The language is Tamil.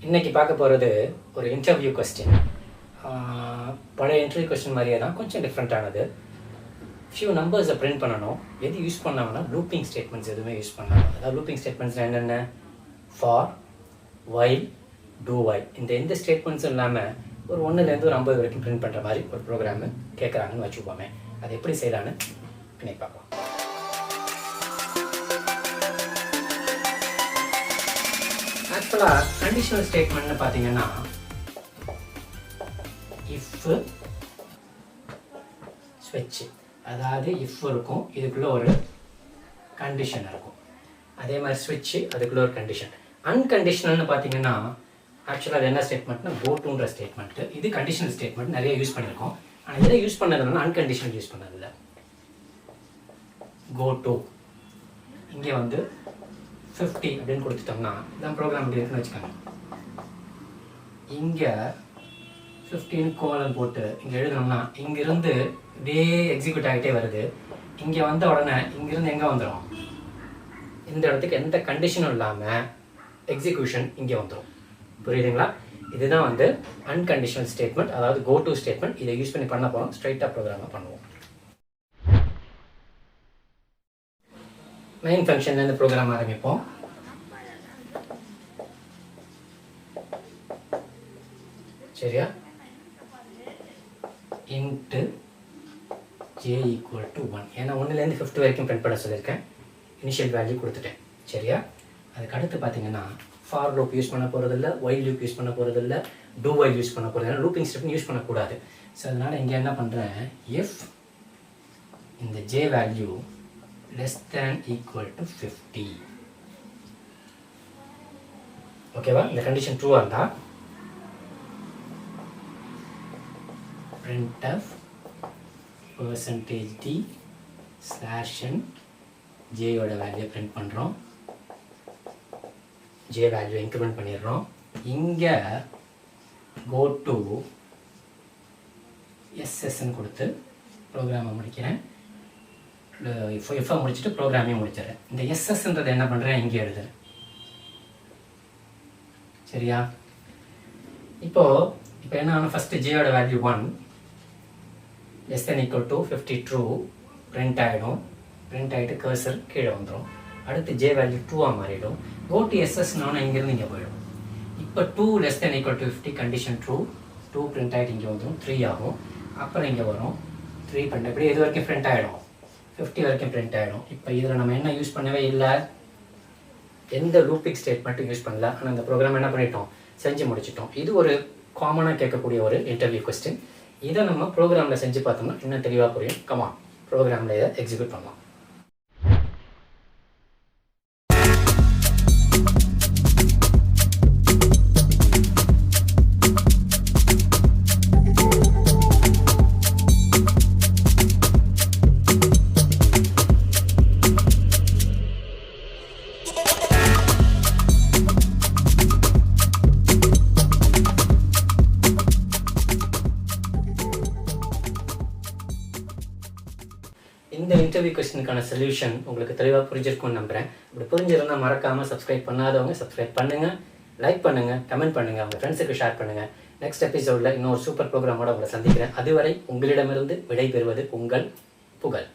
இன்றைக்கி பார்க்க போகிறது ஒரு இன்டர்வியூ கொஸ்டின். பழைய இன்டர்வியூ கொஸ்டின் மாதிரியே தான், கொஞ்சம் டிஃப்ரெண்ட்டானது. ஃபியூ நம்பர்ஸை பிரிண்ட் பண்ணணும். எது யூஸ் பண்ணாங்கன்னா லூப்பிங் ஸ்டேட்மெண்ட்ஸ் எதுவுமே யூஸ் பண்ணாங்க. அதாவது லூப்பிங் ஸ்டேட்மெண்ட்ஸில் என்னென்ன, ஃபார், வைல், டூ வைல், இந்த எந்த ஸ்டேட்மெண்ட்ஸும் இல்லாமல் ஒரு 1லேருந்து ஒரு 50 வரைக்கும் பிரிண்ட் பண்ணுற மாதிரி ஒரு ப்ரோக்ராமு கேட்குறாங்கன்னு வச்சுப்போமே. அது எப்படி செய்யலான்னு இன்னைக்கு பார்க்கலாம். ஆக்சுவலாக கண்டிஷனல் ஸ்டேட்மெண்ட்னு பார்த்தீங்கன்னா இஃப் ஸ்விட்ச், அதாவது இஃப் இருக்கும், இதுக்குள்ளே ஒரு கண்டிஷன் இருக்கும். அதே மாதிரி ஸ்விட்ச், அதுக்குள்ளே ஒரு கண்டிஷன். அன்கண்டிஷனல்னு பார்த்தீங்கன்னா ஆக்சுவலாக அது என்ன ஸ்டேட்மெண்ட்னா கோட்டுன்ற ஸ்டேட்மெண்ட்டு. இது கண்டிஷனல் ஸ்டேட்மெண்ட் நிறைய யூஸ் பண்ணியிருக்கோம். ஆனால் இதில் யூஸ் பண்ணதுனால அன்கண்டிஷனல் யூஸ் பண்ணதில்லை. கோட்டு இங்கே வந்து 50 அப்படின்னு கொடுத்துட்டோம்னா இதான் ப்ரோக்ராம் இப்படி இருக்குன்னு வச்சுக்கோங்க. இங்கே 15 கோலன் போட்டு இங்கே எழுதணும்னா இங்கிருந்து இப்படியே எக்ஸிக்யூட் ஆகிட்டே வருது. இங்கே வந்த உடனே இங்கிருந்து எங்கே வந்துடும், இந்த இடத்துக்கு எந்த கண்டிஷனும் இல்லாமல் எக்ஸிக்யூஷன் இங்கே வந்துடும். புரியுதுங்களா? இதுதான் வந்து அன்கண்டிஷனல் ஸ்டேட்மெண்ட், அதாவது கோ டு ஸ்டேட்மெண்ட். இதை யூஸ் பண்ணி பண்ண போகிறோம். ஸ்ட்ரைட்டாக ப்ரோக்ராமாக பண்ணுவோம். மெயின் ஃபங்க்ஷன்லேருந்து ப்ரோக்ராம் ஆரம்பிப்போம். சரியா? Into J equal to 1. ஏன்னா 1லேருந்து 50 வரைக்கும் பிரிண்ட் பண்ண சொல்லியிருக்கேன். இனிஷியல் வேல்யூ கொடுத்துட்டேன். சரியா? அதுக்கு அடுத்து பார்த்தீங்கன்னா ஃபார் லூப் யூஸ் பண்ண போகிறதில்ல, ஒயில் லூப் யூஸ் பண்ண போகிறதில்ல, டூ ஒயில் யூஸ் பண்ண போகிறது. ஏன்னா லூப்பிங் ஸ்டெப் யூஸ் பண்ணக்கூடாது. ஸோ அதனால் இங்கே என்ன பண்ணுறேன், இஃப் இந்த J value less than equal to 50. ஓகேவா? இந்த கண்டிஷன் ட்ரூ இருந்தால் printf %d /n j ஓட வேல்யூ பிரிண்ட் பண்ணுறோம். j வேல்யூ இன்க்ரிமெண்ட் பண்ணிடுறோம். இங்கே go to ssன்னு கொடுத்து ப்ரோக்ராமை முடிக்கிறேன். எஃப்ஐ முடிச்சுட்டு ப்ரோக்ராமே முடிச்சிடறேன். இந்த எஸ்எஸ்ன்றது என்ன பண்ணுறேன், இங்கே எழுதுறேன். சரியா? இப்போ என்ன ஆகும், ஃபஸ்ட்டு ஜேயோட value 1 less than equal to 50 true print ஆகிடும். பிரிண்ட் ஆகிட்டு கர்சர் கீழே வந்துடும். அடுத்து ஜே வேல்யூ 2ஆக மாறிடும். கோட்டு எஸ்எஸ்னாலும் இங்கேருந்து இங்கே போயிடும். இப்போ 2 less than equal to 50 condition true, 2 print ஆகிட்டு இங்கே வந்துடும், 3 ஆகும். அப்புறம் இங்கே வரும் 3 பிரிண்ட், இப்படி இது வரைக்கும் பிரிண்ட் ஆகிடும், 50 வரைக்கும் பிரிண்ட் ஆகிடும். இப்போ இதில் நம்ம என்ன யூஸ் பண்ணவே இல்லை, எந்த லூப்பிங் ஸ்டேட்மெண்ட்டும் யூஸ் பண்ணல. ஆனால் இந்த ப்ரோக்ராம் என்ன பண்ணிட்டோம், செஞ்சு முடிச்சிட்டோம். இது ஒரு காமனாக கேட்கக்கூடிய ஒரு இன்டர்வியூ கொஸ்டின். இதை நம்ம ப்ரோக்ராமில் செஞ்சு பார்த்தோம்னா இன்னும் தெளிவாக புரியும். கமான், ப்ரோக்ராமில் இதை எக்ஸிக்யூட் பண்ணலாம். இந்த இன்டர்வியூ கொஸ்டினுக்கான சொல்யூஷன் உங்களுக்கு தெளிவாக புரிஞ்சிருக்கும்னு நம்புகிறேன். இப்படி புரிஞ்சிருந்தால் மறக்காமல் சப்ஸ்கிரைப் பண்ணாதவங்க சப்ஸ்கிரைப் பண்ணுங்கள், லைக் பண்ணுங்கள், கமெண்ட் பண்ணுங்கள், உங்கள் ஃப்ரெண்ட்ஸுக்கு ஷேர் பண்ணுங்கள். நெக்ஸ்ட் எபிசோடில் இன்னொரு சூப்பர் ப்ரோக்ராமோட உங்களை சந்திக்கிறேன். அதுவரை உங்களிடமிருந்து விடை பெறுவது உங்கள் புகழ்.